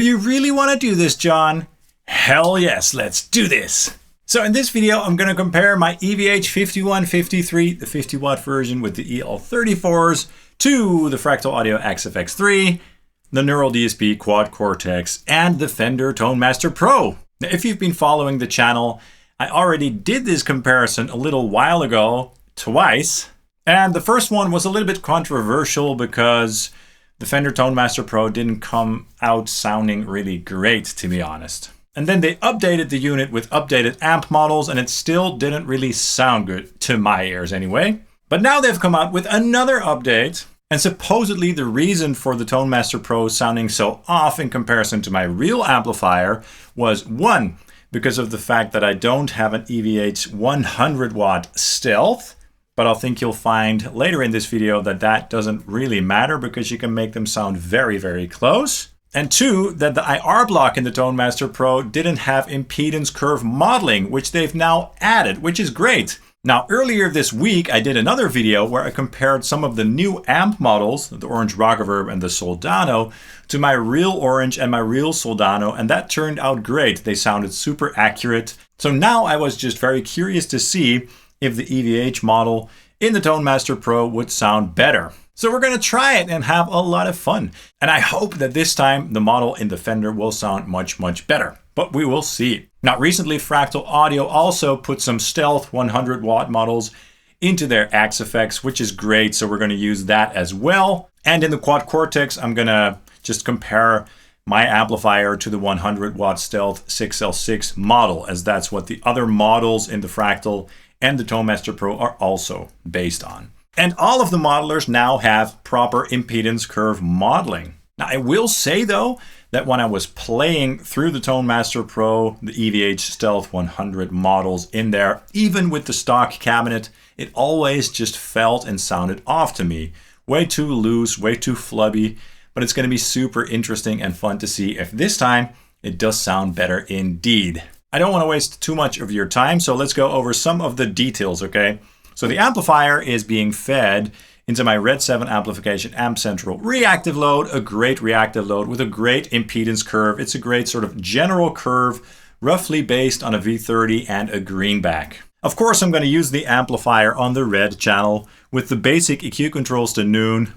you really want to do this, John? Hell yes, let's do this. So in this video, I'm going to compare my EVH 5153, the 50 watt version with the EL34s, to the Fractal Audio XFX3, the Neural DSP Quad Cortex, and the Fender Tone Master Pro. Now, if you've been following the channel, I already did this comparison a little while ago, twice. And the first one was a little bit controversial because the Fender Tone Master Pro didn't come out sounding really great, to be honest. And then they updated the unit with updated amp models, and it still didn't really sound good, to my ears anyway. But now they've come out with another update, and supposedly the reason for the Tone Master Pro sounding so off in comparison to my real amplifier was, one, because of the fact that I don't have an EVH 100 watt stealth, but I think you'll find later in this video that that doesn't really matter because you can make them sound very, very close. And two, that the IR block in the Tone Master Pro didn't have impedance curve modeling, which they've now added, which is great. Now, earlier this week, I did another video where I compared some of the new amp models, the Orange Rockerverb and the Soldano, to my real Orange and my real Soldano, and that turned out great. They sounded super accurate. So now I was just very curious to see if the EVH model in the Tone Master Pro would sound better. So we're going to try it and have a lot of fun. And I hope that this time the model in the Fender will sound much, much better. But we will see. Now, recently Fractal Audio also put some stealth 100 watt models into their XFX, which is great. So we're going to use that as well. And in the Quad Cortex, I'm going to just compare my amplifier to the 100 watt stealth 6L6 model, as that's what the other models in the Fractal and the Tone Master Pro are also based on. And all of the modelers now have proper impedance curve modeling. Now, I will say though, that when I was playing through the Tone Master Pro, the EVH Stealth 100 models in there, even with the stock cabinet, it always just felt and sounded off to me. Way too loose, way too flubby, but it's going to be super interesting and fun to see if this time it does sound better indeed. I don't want to waste too much of your time, so let's go over some of the details, okay? So the amplifier is being fed into my RedSeven Amplification Amp Central reactive load, a great reactive load with a great impedance curve. It's a great sort of general curve, roughly based on a V30 and a greenback. Of course, I'm going to use the amplifier on the red channel with the basic EQ controls to noon,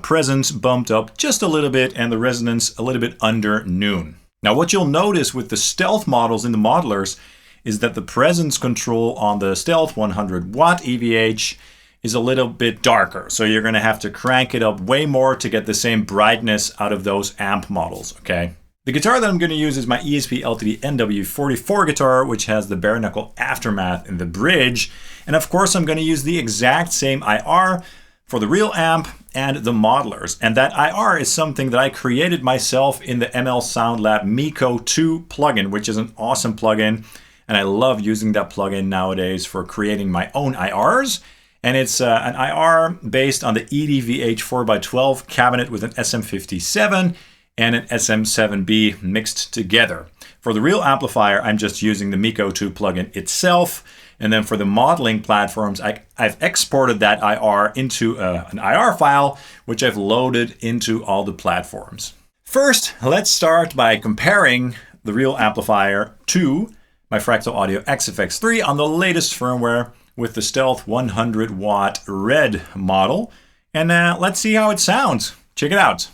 presence bumped up just a little bit, and the resonance a little bit under noon. Now, what you'll notice with the stealth models in the modelers is that the presence control on the Stealth 100 watt EVH is a little bit darker. So you're going to have to crank it up way more to get the same brightness out of those amp models, okay? The guitar that I'm going to use is my ESP LTD NW44 guitar, which has the bare knuckle aftermath in the bridge. And of course, I'm going to use the exact same IR for the real amp and the modelers. And that IR is something that I created myself in the ML Sound Lab Miko 2 plugin, which is an awesome plugin. And I love using that plugin nowadays for creating my own IRs. And it's an IR based on the EVH 4x12 cabinet with an SM57 and an SM7B mixed together. For the real amplifier, I'm just using the Miko 2 plugin itself. And then for the modeling platforms, I've exported that IR into an IR file, which I've loaded into all the platforms. First, let's start by comparing the real amplifier to my Fractal Audio XFX3 on the latest firmware with the Stealth 100 watt red model. And let's see how it sounds. Check it out.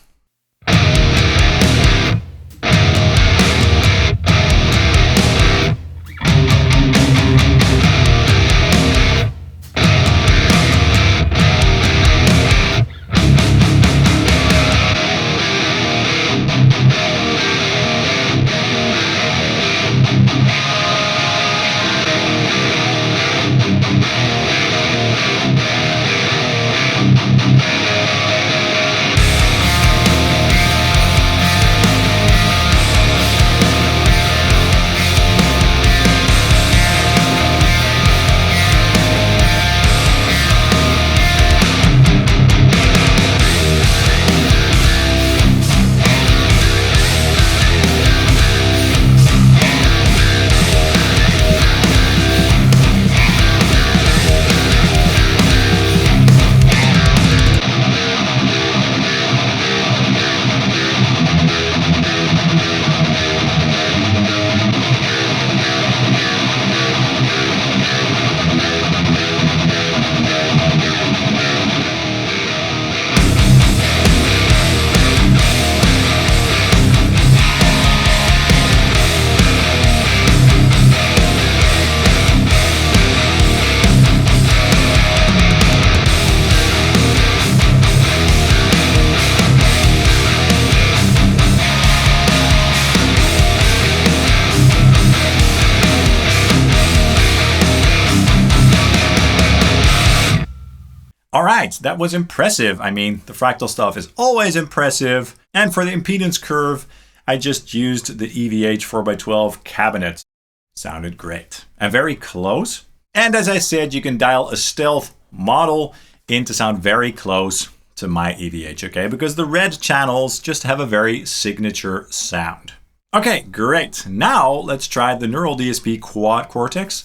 right, that was impressive. I mean, the fractal stuff is always impressive. And for the impedance curve, I just used the EVH 4x12 cabinet. Sounded great and very close. And as I said, you can dial a stealth model in to sound very close to my EVH, okay? Because the red channels just have a very signature sound. Okay, great. Now let's try the Neural DSP Quad Cortex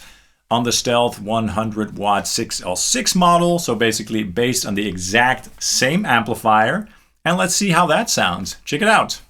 on the Stealth 100 watt 6L6 model. So basically based on the exact same amplifier. And let's see how that sounds. Check it out.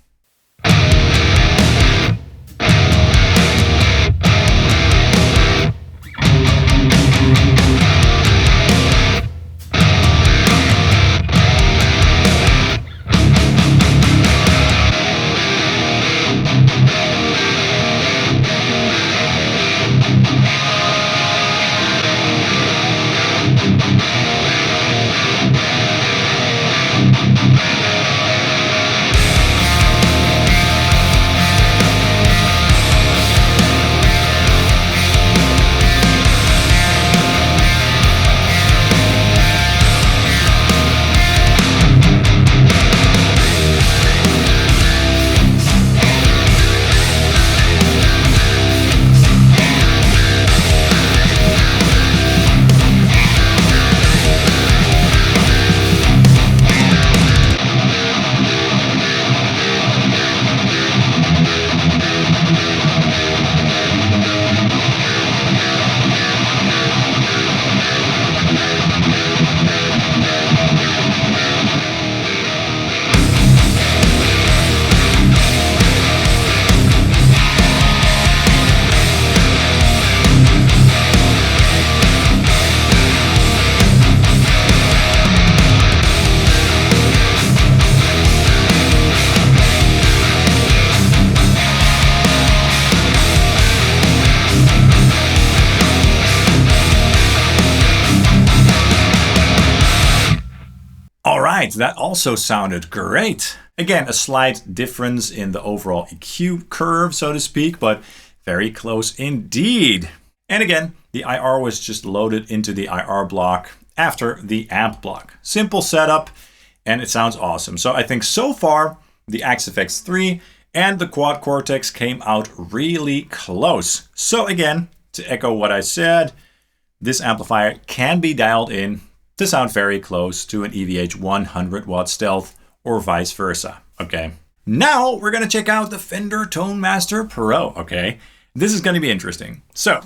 That also sounded great. Again, a slight difference in the overall EQ curve, so to speak, but very close indeed. And again, the IR was just loaded into the IR block after the amp block. Simple setup, and it sounds awesome. So I think so far, the XFX3 and the Quad Cortex came out really close. So again, to echo what I said, this amplifier can be dialed in to sound very close to an EVH 100 watt Stealth or vice versa, okay? Now we're gonna check out the Fender Tone Master Pro, okay? This is gonna be interesting. So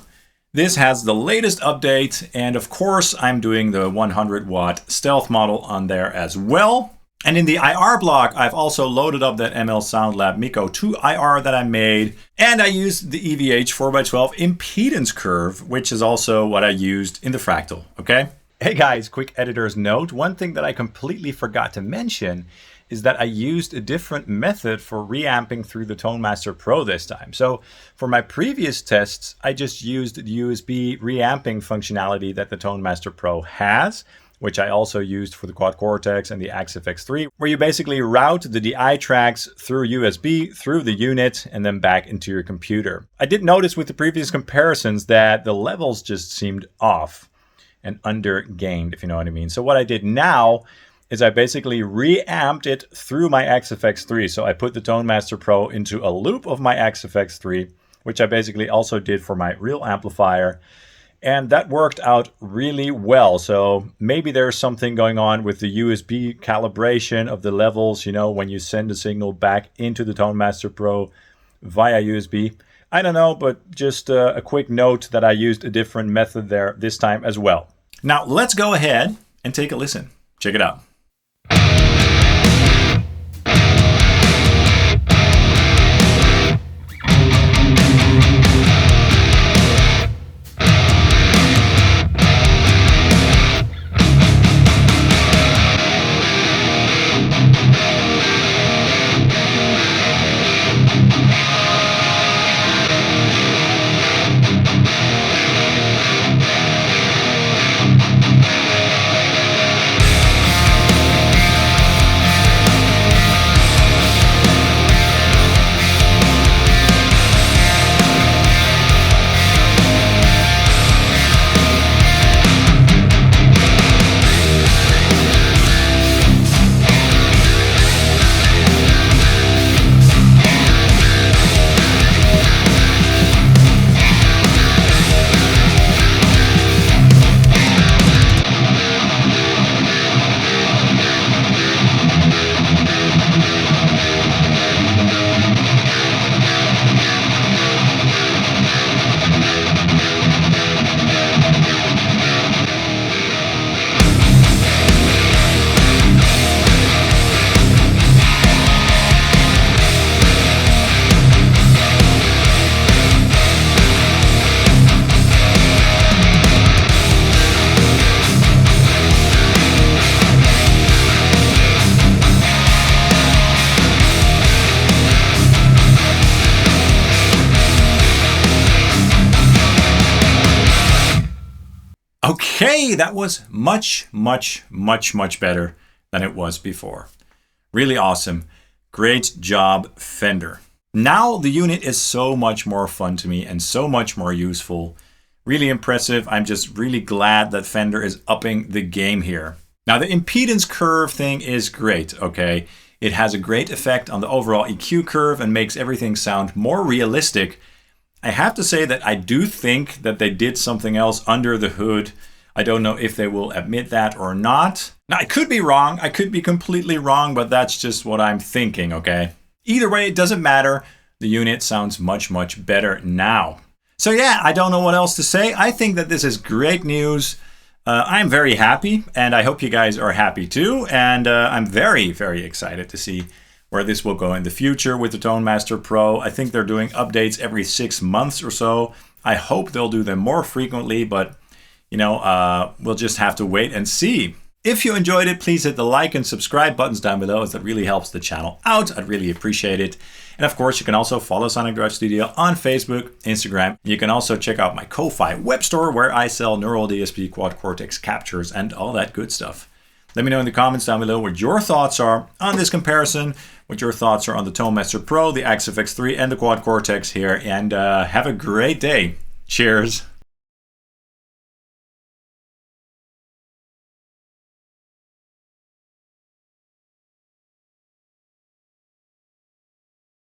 this has the latest update, and of course I'm doing the 100 watt Stealth model on there as well. And in the IR block, I've also loaded up that ML SoundLab Miko 2 IR that I made, and I used the EVH 4x12 impedance curve, which is also what I used in the fractal, okay? Hey guys, quick editor's note. One thing that I completely forgot to mention is that I used a different method for reamping through the Tone Master Pro this time. So for my previous tests, I just used the USB reamping functionality that the Tone Master Pro has, which I also used for the Quad Cortex and the XFX3, where you basically route the DI tracks through USB, through the unit, and then back into your computer. I did notice with the previous comparisons that the levels just seemed off and under-gained, if you know what I mean. So what I did now is I basically reamped it through my XFX3. So I put the Tone Master Pro into a loop of my XFX3, which I basically also did for my real amplifier. And that worked out really well. So maybe there's something going on with the USB calibration of the levels, you know, when you send the signal back into the Tone Master Pro via USB. I don't know, but just a quick note that I used a different method there this time as well. Now let's go ahead and take a listen. Check it out. Okay, that was much better than it was before. Really awesome. Great job, Fender. Now the unit is so much more fun to me and so much more useful. Really impressive. I'm just really glad that Fender is upping the game here. Now the impedance curve thing is great, okay? It has a great effect on the overall EQ curve and makes everything sound more realistic. I have to say that I do think that they did something else under the hood. I don't know if they will admit that or not. Now, I could be wrong. I could be completely wrong, but that's just what I'm thinking, okay? Either way, it doesn't matter. The unit sounds much better now. So yeah, I don't know what else to say. I think that this is great news. I'm very happy, and I hope you guys are happy too. And I'm very excited to see where this will go in the future with the Tone Master Pro. I think they're doing updates every 6 months or so. I hope they'll do them more frequently, but you know, we'll just have to wait and see. If you enjoyed it, please hit the like and subscribe buttons down below, as that really helps the channel out. I'd really appreciate it. And of course, you can also follow Sonic Drive Studio on Facebook, Instagram. You can also check out my Ko-Fi web store where I sell neural DSP quad cortex captures and all that good stuff. Let me know in the comments down below what your thoughts are on this comparison, what your thoughts are on the Tone Master Pro, the Axe FX3, and the quad cortex here. And have a great day. Cheers.